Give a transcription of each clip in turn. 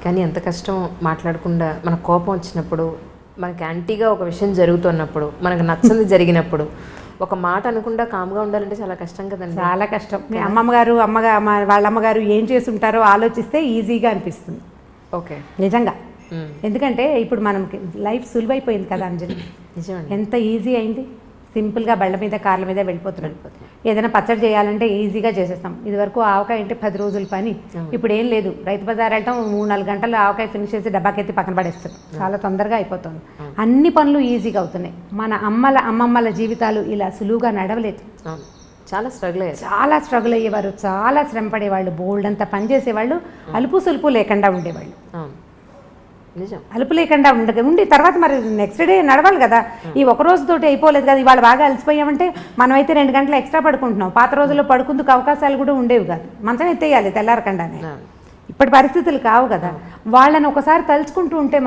కానీ ఎంత కష్టం మాట్లాడకుండా మన కోపం వచ్చినప్పుడు, మనకి యాంటీగా ఒక విషయం జరుగుతున్నప్పుడు, మనకు నచ్చంది జరిగినప్పుడు ఒక మాట అనకుండా కామ్గా ఉండాలంటే చాలా కష్టం కదండి. చాలా కష్టం. మీ వాళ్ళ అమ్మగారు ఏం చేసి ఉంటారో ఆలోచిస్తే ఈజీగా అనిపిస్తుంది. ఓకే, నిజంగా. ఎందుకంటే ఇప్పుడు మనకి లైఫ్ సులువైపోయింది కదా అంజలి. నిజమండి. ఎంత ఈజీ అయింది. సింపుల్గా బళ్ళ మీద కార్ల మీద వెళ్ళిపోతున్నాం. ఏదైనా పచ్చడి చేయాలంటే ఈజీగా చేసేస్తాం. ఇదివరకు ఆవకాయ అంటే 10 రోజుల పని. ఇప్పుడు ఏం లేదు, రైతు బజార్ వెళ్తాం, 3-4 గంటల్లో ఆవకాయ ఫినిష్ చేసి డబ్బాకెత్తి పక్కన పడేస్తాం. చాలా తొందరగా అయిపోతుంది. అన్ని పనులు ఈజీగా అవుతున్నాయి. మన అమ్మమ్మల జీవితాలు ఇలా సులువుగా నడవలేదు. చాలా స్ట్రగుల్ అయ్యేవారు, చాలా శ్రమ పడేవాళ్ళు, బోల్డ్ అంతా పని చేసేవాళ్ళు, అలుపు సులుపు లేకుండా ఉండేవాళ్ళు. నిజం. అలుపు లేకుండా ఉండి తర్వాత మరి నెక్స్ట్ డే నడవాలి కదా. ఈ ఒక రోజుతోటి అయిపోలేదు కదా. ఇవాళ బాగా అలసిపోయామంటే మనమైతే 2 గంటలు ఎక్స్ట్రా పడుకుంటున్నాం. పాత రోజుల్లో పడుకుందుకు అవకాశాలు కూడా ఉండేవి కాదు. మంచం ఎత్తేయాలి తెల్లారకుండానే. ఇప్పటి పరిస్థితులు కావు కదా. వాళ్ళని ఒకసారి తలుచుకుంటూ ఉంటే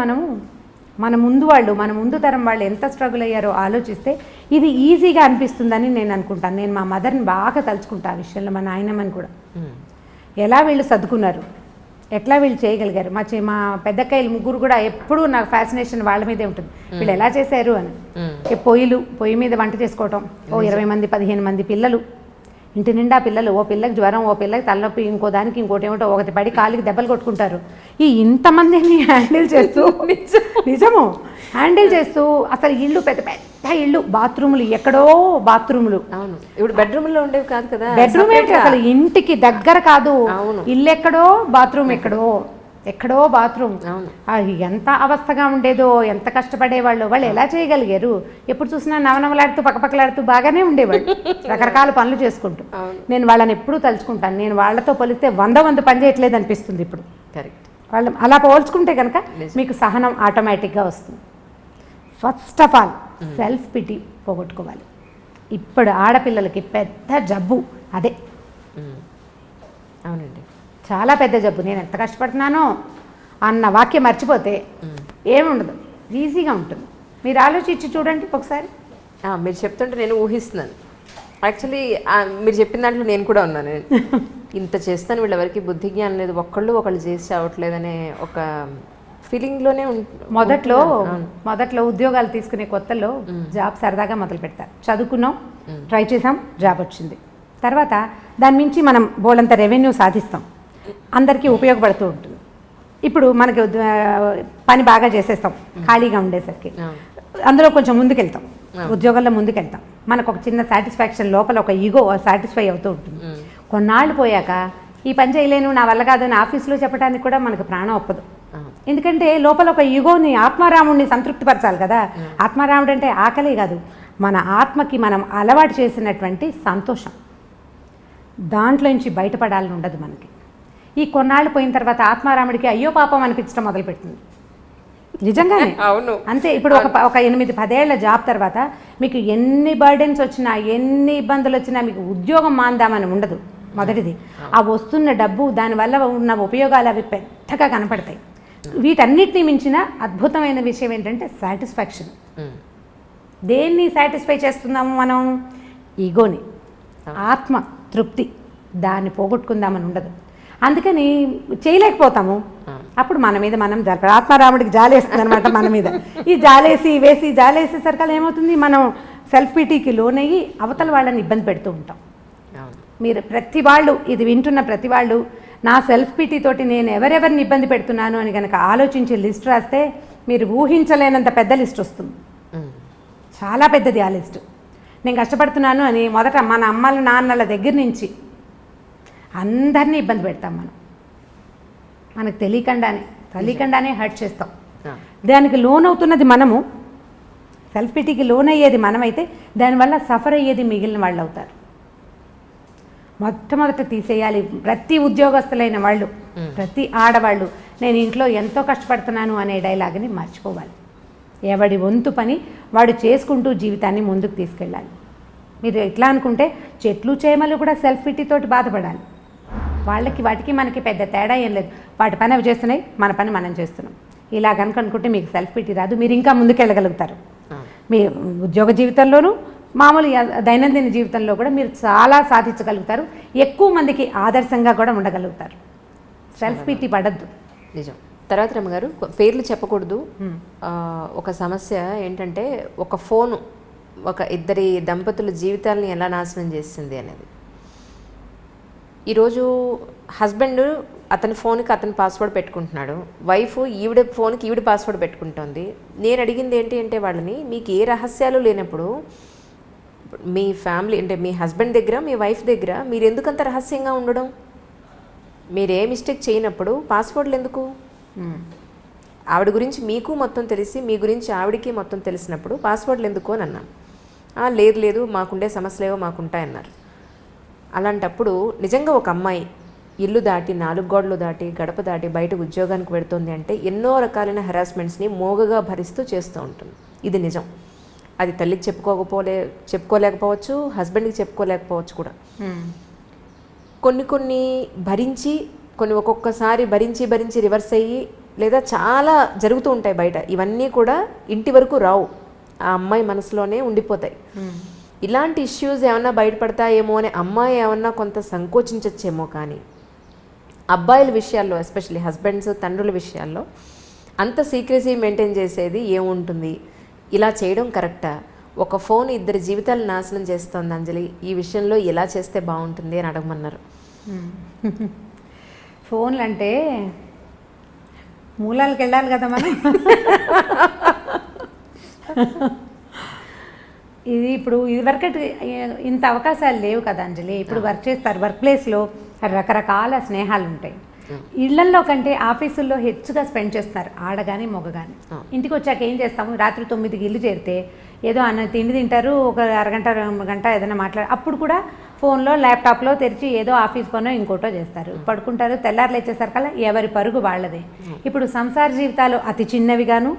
మన ముందు తరం వాళ్ళు ఎంత స్ట్రగుల్ అయ్యారో ఆలోచిస్తే ఇది ఈజీగా అనిపిస్తుందని నేను అనుకుంటాను. నేను మా మదర్ని బాగా తలుచుకుంటా ఆ విషయంలో, మా నాయనమ్మని కూడా. ఎలా వీళ్ళు సర్దుకున్నారు, ఎట్లా వీళ్ళు చేయగలిగారు. మా పెద్దక్కయ్యలు ముగ్గురు కూడా ఎప్పుడూ నాకు ఫ్యాసినేషన్ వాళ్ళ మీదే ఉంటుంది. వీళ్ళు ఎలా చేశారు అని. పొయ్యి మీద వంట చేసుకోవటం, 20 మంది 15 మంది పిల్లలు, ఇంటి నిండా పిల్లలు, ఓ పిల్లకి జ్వరం, ఓ పిల్లకి తలనొప్పి, ఇంకో దానికి ఇంకోటి ఏమిటో, ఒకటి పడి కాలికి దెబ్బలు కొట్టుకుంటారు. ఇంతమందిని హ్యాండిల్ చేస్తూ నిజము హ్యాండిల్ చేస్తూ అసలు ఇల్లు పెద్ద పెద్ద ఇల్లు, బాత్రూములు ఎక్కడో బాత్రూములు. అవును, ఇప్పుడు బెడ్రూమ్లో ఉండేవి కాదు కదా. బెడ్రూమ్ ఏంటి అసలు ఇంటికి దగ్గర కాదు. ఇల్లు ఎక్కడో, బాత్రూమ్ ఎక్కడో బాత్రూమ్. ఎంత అవస్థగా ఉండేదో, ఎంత కష్టపడేవాళ్ళు. వాళ్ళు ఎలా చేయగలిగారు. ఎప్పుడు చూసినా నవనవలాడుతూ పక్కపక్కలాడుతూ బాగానే ఉండేవాళ్ళు, రకరకాల పనులు చేసుకుంటూ. నేను వాళ్ళని ఎప్పుడూ తలుచుకుంటాను. నేను వాళ్ళతో పోలిస్తే 100 పని చేయట్లేదు అనిపిస్తుంది ఇప్పుడు. కరెక్ట్. వాళ్ళు అలా పోల్చుకుంటే కనుక మీకు సహనం ఆటోమేటిక్గా వస్తుంది. First of all self pity పోగొట్టుకోవాలి. ఇప్పుడు ఆడపిల్లలకి పెద్ద జబ్బు అదే. అవునండి, చాలా పెద్ద జబ్బు. నేను ఎంత కష్టపడుతున్నానో అన్న వాక్యం మర్చిపోతే ఏముండదు, ఈజీగా ఉంటుంది. మీరు ఆలోచించి చూడండి ఒకసారి. మీరు చెప్తుంటే నేను ఊహిస్తున్నాను. యాక్చువల్లీ మీరు చెప్పిన దాంట్లో నేను కూడా ఉన్నాను. ఇంత చేస్తాను, వీళ్ళెవరికి బుద్ధి జ్ఞానం లేదు, ఒకళ్ళు చేసి చావట్లేదనే ఒక ఫీలింగ్లోనే మొదట్లో ఉద్యోగాలు తీసుకునే కొత్తలో జాబ్ సరదాగా మొదలు పెడతారు. చదువుకున్నాం, ట్రై చేసాం, జాబ్ వచ్చింది. తర్వాత దాని మించి మనం బోలంత రెవెన్యూ సాధిస్తాం, అందరికీ ఉపయోగపడుతూ ఉంటుంది. ఇప్పుడు మనకి పని బాగా చేసేస్తాం, ఖాళీగా ఉండేసరికి అందులో కొంచెం ముందుకెళ్తాం, ఉద్యోగంలో ముందుకెళ్తాం. మనకు ఒక చిన్న సాటిస్ఫాక్షన్, లోపల ఒక ఈగో సాటిస్ఫై అవుతూ ఉంటుంది. కొన్నాళ్ళు పోయాక ఈ పని చేయలేను, నా వల్ల కాదు అని ఆఫీస్లో చెప్పడానికి కూడా మనకు ప్రాణం ఒప్పదు. ఎందుకంటే లోపల ఒక ఈగోని, ఆత్మారాముడిని సంతృప్తిపరచాలి కదా. ఆత్మారాముడు అంటే ఆకలే కాదు, మన ఆత్మకి మనం అలవాటు చేసినటువంటి సంతోషం, దాంట్లో నుంచి బయటపడాలని ఉండదు మనకి. ఈ కొన్నాళ్ళు పోయిన తర్వాత ఆత్మారాముడికి అయ్యో పాపం అనిపించడం మొదలుపెడుతుంది. నిజంగానే అవును, అంతే. ఇప్పుడు ఒక 8-10 ఏళ్ల జాబ్ తర్వాత మీకు ఎన్ని బర్డెన్స్ వచ్చినా, ఎన్ని ఇబ్బందులు వచ్చినా మీకు ఉద్యోగం మాందామని ఉండదు. మొదటిది ఆ వస్తున్న డబ్బు, దానివల్ల ఉన్న ఉపయోగాలు అవి పెద్దగా కనపడతాయి. వీటన్నిటినీ మించిన అద్భుతమైన విషయం ఏంటంటే సాటిస్ఫాక్షన్. దేన్ని సాటిస్ఫై చేస్తున్నాము మనం? ఈగోని, ఆత్మ తృప్తి, దాన్ని పోగొట్టుకుందామని ఉండదు. అందుకని చేయలేకపోతాము. అప్పుడు మన మీద మనం ఆత్మారాముడికి జాలేస్తుంది అనమాట మన మీద. ఈ జాలేసేసరికి ఏమవుతుంది, మనం సెల్ఫ్ పిటీకి లోనయ్యి అవతల వాళ్ళని ఇబ్బంది పెడుతూ ఉంటాం. మీరు ప్రతి వాళ్ళు, ఇది వింటున్న ప్రతి వాళ్ళు, నా సెల్ఫ్ పిటీ తోటి నేను ఎవరెవరిని ఇబ్బంది పెడుతున్నాను అని కనుక ఆలోచించి లిస్ట్ రాస్తే మీరు ఊహించలేనంత పెద్ద లిస్ట్ వస్తుంది. చాలా పెద్దది ఆ లిస్ట్. నేను కష్టపడుతున్నాను అని మొదట మన అమ్మల నాన్నల దగ్గర నుంచి అందరినీ ఇబ్బంది పెడతాం. మనకు తెలియకుండానే హర్ట్ చేస్తాం. దానికి లోన్ అవుతున్నది మనము, సెల్ఫ్ పిటీకి లోన్ అయ్యేది మనమైతే దానివల్ల సఫర్ అయ్యేది మిగిలిన వాళ్ళు అవుతారు. మొట్టమొదట తీసేయాలి. ప్రతి ఉద్యోగస్తులైన వాళ్ళు, ప్రతి ఆడవాళ్ళు, నేను ఇంట్లో ఎంతో కష్టపడుతున్నాను అనే డైలాగ్ని మర్చిపోవాలి. ఎవడి వంతు పని వాడు చేసుకుంటూ జీవితాన్ని ముందుకు తీసుకెళ్ళాలి. మీరు ఎట్లా అనుకుంటే చెట్లు చేమలు కూడా సెల్ఫ్ పిటీతోటి బాధపడాలి. వాటికి మనకి పెద్ద తేడా ఏం లేదు. వాటి పని అవి చేస్తున్నాయి, మన పని మనం చేస్తున్నాం. ఇలా కనుక అనుకుంటే మీకు సెల్ఫ్ పిటీ రాదు, మీరు ఇంకా ముందుకెళ్ళగలుగుతారు. మీ ఉద్యోగ జీవితంలోనూ మామూలు దైనందిన జీవితంలో కూడా మీరు చాలా సాధించగలుగుతారు. ఎక్కువ మందికి ఆదర్శంగా కూడా ఉండగలుగుతారు. సెల్ఫ్ పిటీ పడద్దు. నిజం. తర్వాత రమ్మగారు పేర్లు చెప్పకూడదు. ఒక సమస్య ఏంటంటే ఒక ఫోను ఒక ఇద్దరి దంపతుల జీవితాలని ఎలా నాశనం చేసింది అనేది. ఈరోజు హస్బెండ్ అతని ఫోన్కి అతని పాస్వర్డ్ పెట్టుకుంటున్నాడు, వైఫ్ ఈవిడ ఫోన్కి ఈవిడ పాస్వర్డ్ పెట్టుకుంటుంది. నేను అడిగింది ఏంటి అంటే వాళ్ళని, మీకు ఏ రహస్యాలు లేనప్పుడు మీ ఫ్యామిలీ అంటే మీ హస్బెండ్ దగ్గర మీ వైఫ్ దగ్గర మీరు ఎందుకంత రహస్యంగా ఉండడం? మీరు ఏ మిస్టేక్ చేయనప్పుడు పాస్వర్డ్లు ఎందుకు? ఆవిడ గురించి మీకు మొత్తం తెలిసి మీ గురించి ఆవిడికి మొత్తం తెలిసినప్పుడు పాస్వర్డ్లు ఎందుకు అని అన్నాను. లేదు లేదు మాకుండే సమస్యలేవో మాకుంటాయన్నారు. అలాంటప్పుడు నిజంగా ఒక అమ్మాయి ఇల్లు దాటి 4 గోడలు దాటి గడప దాటి బయట ఉద్యోగానికి పెడుతుంది అంటే ఎన్నో రకాలైన హెరాస్మెంట్స్ని మోగగా భరిస్తూ చేస్తూ ఉంటుంది. ఇది నిజం. అది తల్లికి చెప్పుకోలేకపోవచ్చు, హస్బెండ్కి చెప్పుకోలేకపోవచ్చు కూడా. కొన్ని భరించి కొన్ని ఒక్కొక్కసారి భరించి రివర్స్ అయ్యి లేదా చాలా జరుగుతూ ఉంటాయి బయట. ఇవన్నీ కూడా ఇంటి వరకు రావు, ఆ అమ్మాయి మనసులోనే ఉండిపోతాయి. ఇలాంటి ఇష్యూస్ ఏమన్నా బయటపడతాయేమో అని అమ్మాయి ఏమన్నా కొంత సంకోచించచ్చేమో, కానీ అబ్బాయిల విషయాల్లో ఎస్పెషల్లీ హస్బెండ్స్ తండ్రుల విషయాల్లో అంత సీక్రెసీ మెయింటైన్ చేసేది ఏముంటుంది? ఇలా చేయడం కరెక్టా? ఒక ఫోన్ ఇద్దరి జీవితాలు నాశనం చేస్తోంది అంజలి, ఈ విషయంలో ఎలా చేస్తే బాగుంటుంది అని అడగమన్నారు. ఫోన్లు అంటే మూలాలకు వెళ్ళాలి కదా మనం. ఇది ఇప్పుడు ఇదివరకటి ఇంత అవకాశాలు లేవు కదా అంజలి. ఇప్పుడు వర్క్ చేస్తారు, వర్క్ ప్లేస్లో రకరకాల స్నేహాలు ఉంటాయి. ఇళ్లల్లో కంటే ఆఫీసుల్లో హెచ్చుగా స్పెండ్ చేస్తున్నారు ఆడగాని మొగగాని. ఇంటికి వచ్చాక ఏం చేస్తాము, రాత్రి 9కి ఇల్లు చేరితే ఏదో తిండి తింటారు, ఒక అరగంట 2 గంట ఏదైనా అప్పుడు కూడా ఫోన్లో ల్యాప్టాప్లో తెరిచి ఏదో ఆఫీస్ పనో ఇంకోటో చేస్తారు, పడుకుంటారు. తెల్లారులు వచ్చేసరికల్లా ఎవరి పరుగు వాళ్ళదే. ఇప్పుడు సంసార జీవితాలు అతి చిన్నవిగాను,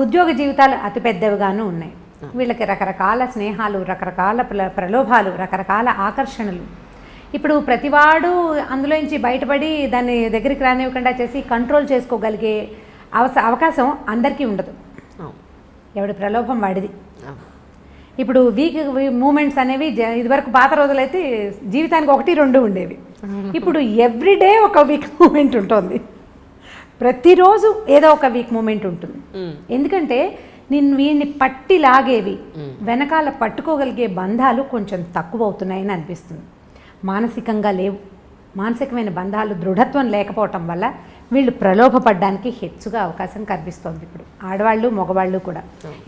ఉద్యోగ జీవితాలు అతి పెద్దవిగాను ఉన్నాయి. వీళ్ళకి రకరకాల స్నేహాలు, రకరకాల ప్రలోభాలు, రకరకాల ఆకర్షణలు. ఇప్పుడు ప్రతివాడు అందులోంచి బయటపడి దాన్ని దగ్గరికి రానివ్వకుండా చేసి కంట్రోల్ చేసుకోగలిగే అవకాశం అందరికీ ఉండదు. ఎవడి ప్రలోభం వాడిది. ఇప్పుడు వీక్ మూమెంట్స్ అనేవి ఇదివరకు పాత రోజులైతే జీవితానికి 1-2 ఉండేవి. ఇప్పుడు ఎవ్రీడే ఒక వీక్ మూమెంట్ ఉంటుంది, ప్రతిరోజు ఏదో ఒక వీక్ మూమెంట్ ఉంటుంది. ఎందుకంటే వీడిని పట్టి లాగేవి, వెనకాల పట్టుకోగలిగే బంధాలు కొంచెం తక్కువ అవుతున్నాయని అనిపిస్తుంది. మానసికంగా లేవు, మానసికమైన బంధాలు దృఢత్వం లేకపోవటం వల్ల వీళ్ళు ప్రలోభపడడానికి హెచ్చుగా అవకాశం కనిపిస్తోంది ఇప్పుడు ఆడవాళ్ళు మగవాళ్ళు కూడా.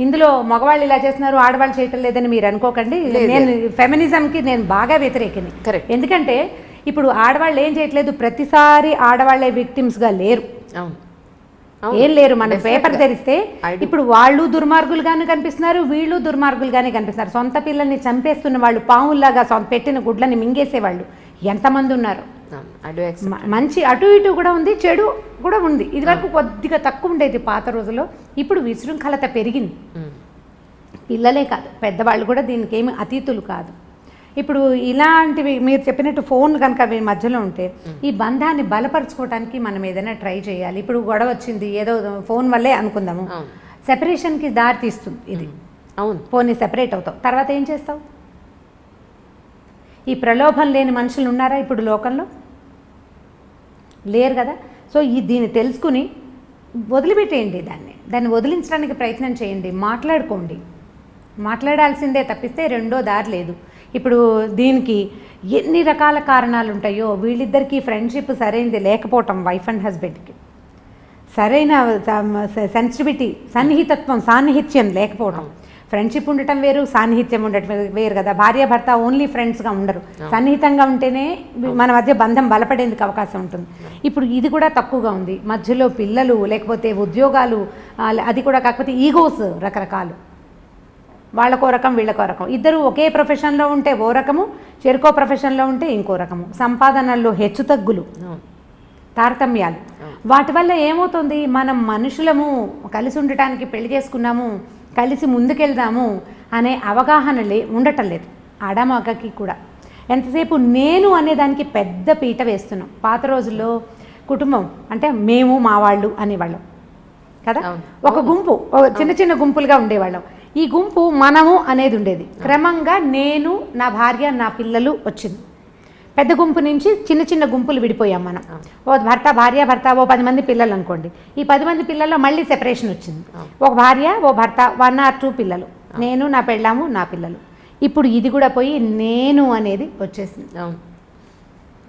ఇందులో మగవాళ్ళు ఇలా చేస్తున్నారు, ఆడవాళ్ళు చేయటం లేదని మీరు అనుకోకండి. నేను ఫెమినిజంకి నేను బాగా వ్యతిరేకిని. ఎందుకంటే ఇప్పుడు ఆడవాళ్ళు ఏం చేయట్లేదు, ప్రతిసారి ఆడవాళ్లే విక్టిమ్స్గా లేరు, ఏం లేరు. మనం పేపర్ తెరిస్తే ఇప్పుడు వాళ్ళు దుర్మార్గులుగానే కనిపిస్తున్నారు, వీళ్ళు దుర్మార్గులుగానే కనిపిస్తున్నారు. సొంత పిల్లల్ని చంపేస్తున్న వాళ్ళు, పావుల్లాగా పెట్టిన గుడ్లని మింగేసేవాళ్ళు ఎంతమంది ఉన్నారు. మంచి అటు ఇటు కూడా ఉంది, చెడు కూడా ఉంది. ఇది వరకు కొద్దిగా తక్కువ ఉండేది పాత రోజుల్లో, ఇప్పుడు విశృంఖలత పెరిగింది. పిల్లలే కాదు పెద్దవాళ్ళు కూడా దీనికి ఏమి అతీతులు కాదు. ఇప్పుడు ఇలాంటివి మీరు చెప్పినట్టు ఫోన్ కనుక మీ మధ్యలో ఉంటే ఈ బంధాన్ని బలపరచుకోవడానికి మనం ఏదైనా ట్రై చేయాలి. ఇప్పుడు గొడవ వచ్చింది ఏదో ఫోన్ వల్లే అనుకుందాము, సెపరేషన్కి దారి తీస్తుంది ఇది. అవును, ఫోన్ని సెపరేట్ అవుతావు, తర్వాత ఏం చేస్తావు? ఈ ప్రలోభం లేని మనుషులు ఉన్నారా ఇప్పుడు లోకంలో? లేరు కదా. సో దీన్ని తెలుసుకుని వదిలిపెట్టేయండి, దాన్ని వదిలించడానికి ప్రయత్నం చేయండి, మాట్లాడుకోండి. మాట్లాడాల్సిందే తప్పిస్తే రెండో దారి లేదు. ఇప్పుడు దీనికి ఎన్ని రకాల కారణాలు ఉంటాయో, వీళ్ళిద్దరికీ ఫ్రెండ్షిప్ సరైనది లేకపోవటం, వైఫ్ అండ్ హస్బెండ్కి సరైన సెన్సిటివిటీ, సాన్నిహిత్యం లేకపోవటం. ఫ్రెండ్షిప్ ఉండటం వేరు, సాన్నిహిత్యం ఉండటం వేరు కదా. భార్యాభర్త ఓన్లీ ఫ్రెండ్స్గా ఉండరు, సన్నిహితంగా ఉంటేనే మన మధ్య బంధం బలపడేందుకు అవకాశం ఉంటుంది. ఇప్పుడు ఇది కూడా తక్కువగా ఉంది. మధ్యలో పిల్లలు, లేకపోతే ఉద్యోగాలు, అది కూడా కాకపోతే ఈగోస్ రకరకాలు, వాళ్ళకో రకం వీళ్ళకో రకం. ఇద్దరు ఒకే ప్రొఫెషన్లో ఉంటే ఓ రకము, చెరుకో ప్రొఫెషన్లో ఉంటే ఇంకో రకము. సంపాదనల్లో హెచ్చుతగ్గులు, తారతమ్యాలు. వాటి వల్ల ఏమవుతుంది, మనం మనుషులము కలిసి ఉండటానికి పెళ్లి చేసుకున్నాము, కలిసి ముందుకెళ్దాము అనే అవగాహన ఉండటం లేదు ఆడమగకి కూడా. ఎంతసేపు నేను అనేదానికి పెద్ద పీట వేస్తున్నాం. పాత రోజుల్లో కుటుంబం అంటే మేము మా వాళ్ళు అనేవాళ్ళం కదా. ఒక గుంపు, చిన్న చిన్న గుంపులుగా ఉండేవాళ్ళం. ఈ గుంపు మనము అనేది ఉండేది. క్రమంగా నేను, నా భార్య, నా పిల్లలు వచ్చింది. పెద్ద గుంపు నుంచి చిన్న చిన్న గుంపులు విడిపోయాం మనం. ఓ భర్త భార్య భర్త ఓ 10 మంది పిల్లలు అనుకోండి. ఈ 10 మంది పిల్లల్లో మళ్ళీ సెపరేషన్ వచ్చింది. ఒక భార్య ఓ భర్త 1 or 2 పిల్లలు, నేను నా పెళ్ళాము నా పిల్లలు. ఇప్పుడు ఇది కూడా పోయి నేను అనేది వచ్చేసింది.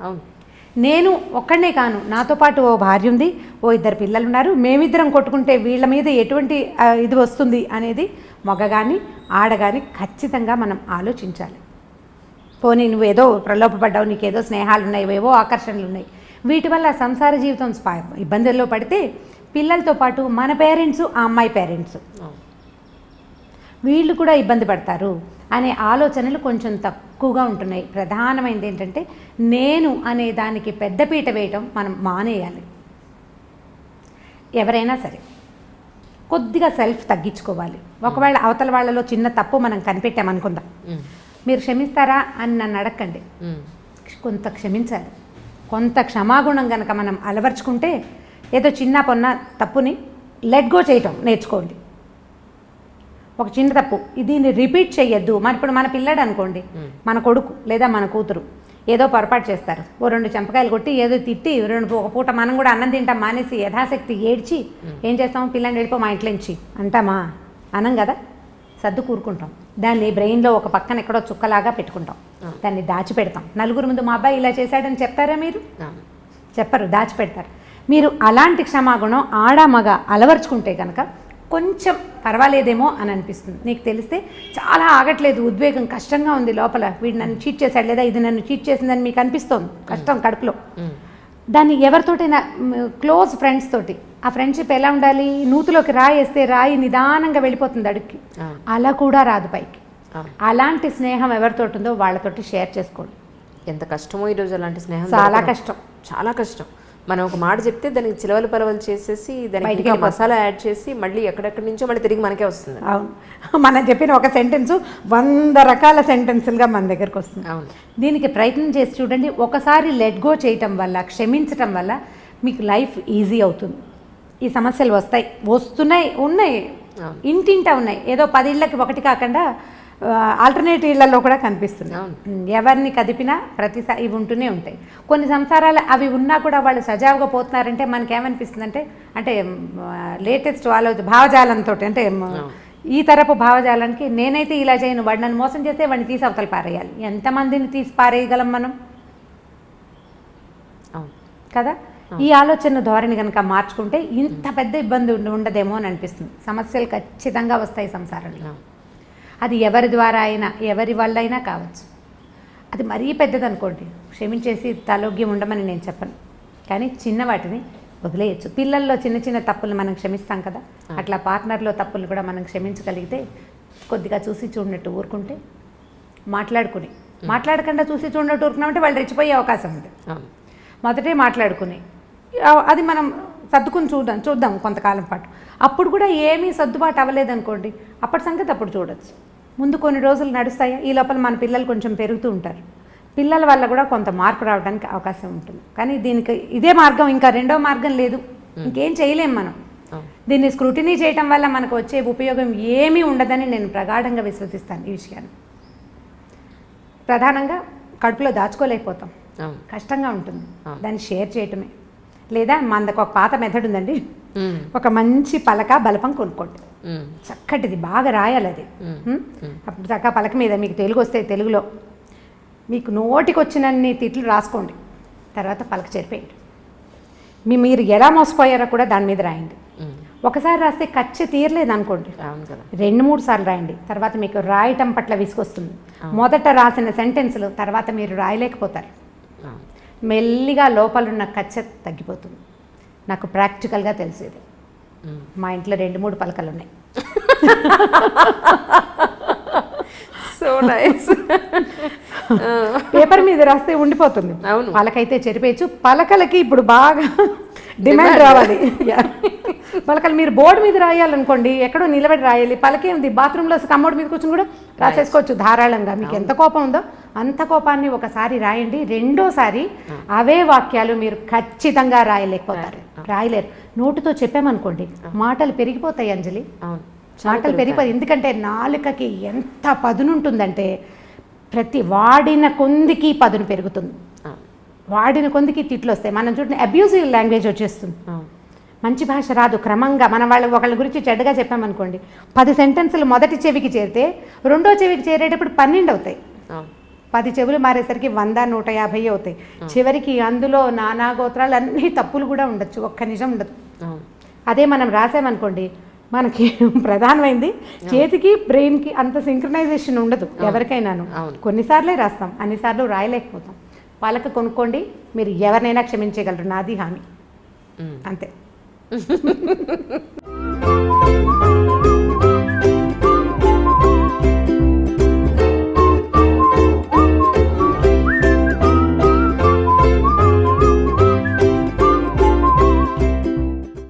అవును, నేను ఒక్కడనే కాను, నాతో పాటు ఓ భార్య ఉంది, ఓ 2 పిల్లలు ఉన్నారు, మేమిద్దరం కొట్టుకుంటే వీళ్ళ మీద ఎటువంటి ఇది వస్తుంది అనేది మగ కానీ ఆడ కానీ ఖచ్చితంగా మనం ఆలోచించాలి. పోనీ నువ్వు ఏదో ప్రలోభపడ్డావు, నీకేదో స్నేహాలు ఉన్నాయి, ఏవో ఆకర్షణలు ఉన్నాయి, వీటి వల్ల సంసార జీవితం ఇబ్బందుల్లో పడితే పిల్లలతో పాటు మన పేరెంట్స్, ఆ అమ్మాయి పేరెంట్స్ వీళ్ళు కూడా ఇబ్బంది పడతారు అనే ఆలోచనలు కొంచెం తక్కువగా ఉంటున్నాయి. ప్రధానమైనది ఏంటంటే నేను అనే దానికి పెద్దపీట వేయటం మనం మానేయాలి. ఎవరైనా సరే కొద్దిగా సెల్ఫ్ తగ్గించుకోవాలి. ఒకవేళ అవతల వాళ్ళలో చిన్న తప్పు మనం కనిపెట్టామనుకుందాం, మీరు క్షమిస్తారా అని నన్ను అడగండి. కొంత క్షమించాలి. కొంత క్షమాగుణం కనుక మనం అలవర్చుకుంటే ఏదో చిన్న పొన్న తప్పుని లెట్ గో చేయటం నేర్చుకోండి. ఒక చిన్న తప్పు దీన్ని రిపీట్ చేయొద్దు. ఇప్పుడు మన పిల్లాడు అనుకోండి, మన కొడుకు లేదా మన కూతురు ఏదో పొరపాటు చేస్తారు, ఓ 2 చెంపకాయలు కొట్టి ఏదో తిట్టి ఒక పూట మనం కూడా అన్నం తింటాం మానేసి యథాశక్తి ఏడ్చి ఏం చేస్తాం, పిల్లని వెళ్ళిపో మా ఇంట్లో నుంచి అంటామా? అనం కదా, సర్దు కూరుకుంటాం. దాన్ని బ్రెయిన్లో ఒక పక్కన ఎక్కడో చుక్కలాగా పెట్టుకుంటాం, దాన్ని దాచిపెడతాం. నలుగురు ముందు మా అబ్బాయి ఇలా చేశాడని చెప్తారా మీరు? చెప్పరు, దాచిపెడతారు. మీరు అలాంటి క్షమాగుణం ఆడ మగ అలవర్చుకుంటే కనుక కొంచెం పర్వాలేదేమో అని అనిపిస్తుంది. నీకు తెలిస్తే చాలా ఆగట్లేదు, ఉద్వేగం కష్టంగా ఉంది లోపల, వీడు నన్ను చీట్ చేశాడు లేదా ఇది నన్ను చీట్ చేసిందని మీకు అనిపిస్తోంది కష్టం కడుపులో. దాన్ని ఎవరితోటైనా క్లోజ్ ఫ్రెండ్స్ తోటి, ఆ ఫ్రెండ్షిప్ ఎలా ఉండాలి, నూతులోకి రాయి వేస్తే రాయి నిదానంగా వెళ్ళిపోతుంది అడుక్కి, అలా కూడా రాదు పైకి. అలాంటి స్నేహం ఎవరితోటి ఉందో వాళ్ళతోటి షేర్ చేసుకోండి. ఎంత కష్టమో ఈరోజు అలాంటి స్నేహం, చాలా కష్టం, చాలా కష్టం. మనం ఒక మాట చెప్తే దానికి చిలవలు పలవలు చేసేసి దానికి మసాలా యాడ్ చేసి మళ్ళీ ఎక్కడెక్కడి నుంచో మళ్ళీ తిరిగి మనకే వస్తుంది. అవును, మనం చెప్పిన ఒక సెంటెన్స్ 100 రకాల సెంటెన్సులుగా మన దగ్గరకు వస్తుంది. అవును, దీనికి ప్రయత్నం చేసి చూడండి. ఒకసారి లెట్ గో చేయటం వల్ల, క్షమించటం వల్ల మీకు లైఫ్ ఈజీ అవుతుంది. ఈ సమస్యలు ఉన్నాయి, ఇంటింటా ఉన్నాయి. ఏదో 10 ఇళ్ళకి ఒకటి కాకుండా ఆల్టర్నేట్ ఇళ్లలో కూడా కనిపిస్తుంది. ఎవరిని కదిపినా ప్రతిసారి ఇవి ఉంటూనే ఉంటాయి. కొన్ని సంసారాలు అవి ఉన్నా కూడా వాళ్ళు సజావుగా పోతున్నారంటే మనకేమనిపిస్తుంది అంటే లేటెస్ట్ భావజాలంతో, అంటే ఈ తరపు భావజాలానికి నేనైతే ఇలా చేయను, వాడు నన్ను మోసం చేస్తే వాడిని తీసి అవతల పారేయాలి. ఎంతమందిని తీసి పారేయగలం మనం కదా? ఈ ఆలోచన ధోరణి కనుక మార్చుకుంటే ఇంత పెద్ద ఇబ్బంది ఉండదేమో అని అనిపిస్తుంది. సమస్యలు ఖచ్చితంగా వస్తాయి సంసారంలో. అది ఎవరి ద్వారా అయినా ఎవరి వల్ల అయినా కావచ్చు. అది మరీ పెద్దదనుకోండి, క్షమించేసి తలోగ్యం ఉండమని నేను చెప్పను, కానీ చిన్న వాటిని వదిలేయచ్చు. పిల్లల్లో చిన్న చిన్న తప్పులు మనం క్షమిస్తాం కదా, అట్లా పార్ట్నర్లో తప్పులు కూడా మనం క్షమించగలిగితే కొద్దిగా చూసి చూడనట్టు ఊరుకుంటే, మాట్లాడకుండా చూసి చూడనట్టు ఊరుకున్నామంటే వాళ్ళు రెచ్చిపోయే అవకాశం ఉంది. మొదటే మాట్లాడుకుని అది మనం సర్దుకుని చూద్దాం కొంతకాలం పాటు. అప్పుడు కూడా ఏమీ సర్దుబాటు అవ్వలేదనుకోండి, అప్పటి సంగతి అప్పుడు చూడొచ్చు. ముందు కొన్ని రోజులు నడుస్తాయా, ఈ లోపల మన పిల్లలు కొంచెం పెరుగుతూ ఉంటారు. పిల్లల వల్ల కూడా కొంత మార్పు రావడానికి అవకాశం ఉంటుంది. కానీ దీనికి ఇదే మార్గం, ఇంకా రెండో మార్గం లేదు, ఇంకేం చేయలేం మనం. దీన్ని స్క్రూటినీ చేయటం వల్ల మనకు వచ్చే ఉపయోగం ఏమీ ఉండదని నేను ప్రగాఢంగా విశ్వసిస్తాను. ఈ విషయాన్ని ప్రధానంగా కడుపులో దాచుకోలేకపోతాం, కష్టంగా ఉంటుంది. దాన్ని షేర్ చేయటమే. లేదా మనకు ఒక పాత మెథడ్ ఉందండి, ఒక మంచి పలక బలపం కొనుక్కోండి, చక్కటిది బాగా రాయాలి అది. అప్పుడు చక్కగా పలక మీద మీకు తెలుగు వస్తే తెలుగులో మీకు నోటికి వచ్చినన్ని తిట్లు రాసుకోండి, తర్వాత పలక చెరిపేయండి. మీరు ఎలా మోసపోయారో కూడా దాని మీద రాయండి. ఒకసారి రాస్తే కచ్చి తీరలేదు అనుకోండి, 2-3 సార్లు రాయండి. తర్వాత మీకు రాయటం పట్ల విసుకొస్తుంది. మొదట రాసిన సెంటెన్స్లు తర్వాత మీరు రాయలేకపోతారు. మెల్లిగా లోపలున్న కచ్చ తగ్గిపోతుంది. నాకు ప్రాక్టికల్గా తెలిసేది. మా ఇంట్లో 2-3 పలకలు ఉన్నాయి. So nice. పేపర్ మీద రాస్తే ఉండిపోతుంది, పలకైతే చెరిపేయచ్చు. పలకలకి ఇప్పుడు బాగా డిమాండ్ రావాలి. పలకలు మీరు బోర్డు మీద రాయాలనుకోండి, ఎక్కడో నిలబడి రాయాలి. పలకేముంది, బాత్రూంలో కమ్మోడ్ మీద కూర్చొని కూడా రాసేసుకోవచ్చు ధారాళంగా. మీకు ఎంత కోపం ఉందో అంత కోపాన్ని ఒకసారి రాయండి. రెండోసారి అవే వాక్యాలు మీరు ఖచ్చితంగా రాయలేరు. నోటితో చెప్పామనుకోండి మాటలు పెరిగిపోతాయి అంజలి, మాటలు పెరిగిపోతాయి. ఎందుకంటే నాలుకకి ఎంత పదునుంటుందంటే ప్రతి వాడిన కొందికి పదును పెరుగుతుంది, వాడిన కొందికి తిట్లు వస్తాయి. మనం చూడండి అబ్యూజివ్ లాంగ్వేజ్ వచ్చేస్తుంది, మంచి భాష రాదు. క్రమంగా మనం ఒకళ్ళ గురించి చెడ్డగా చెప్పామనుకోండి, 10 సెంటెన్సులు మొదటి చెవికి చేరితే రెండో చెవికి చేరేటప్పుడు 12 అవుతాయి. 10 చెవులు మారేసరికి 100, 150 అవుతాయి. చివరికి అందులో నానా గోత్రాలు అన్ని తప్పులు కూడా ఉండొచ్చు, ఒక్క నిజం ఉండదు. అదే మనం రాసామనుకోండి, మనకి ప్రధానమైంది చేతికి బ్రెయిన్కి అంత సింక్రనైజేషన్ ఉండదు ఎవరికైనాను. కొన్నిసార్లే రాస్తాం, అన్నిసార్లు రాయలేకపోతాం. వాళ్ళకి కొనుక్కోండి, మీరు ఎవరినైనా క్షమించగలరు, నాది హామీ. అంతే.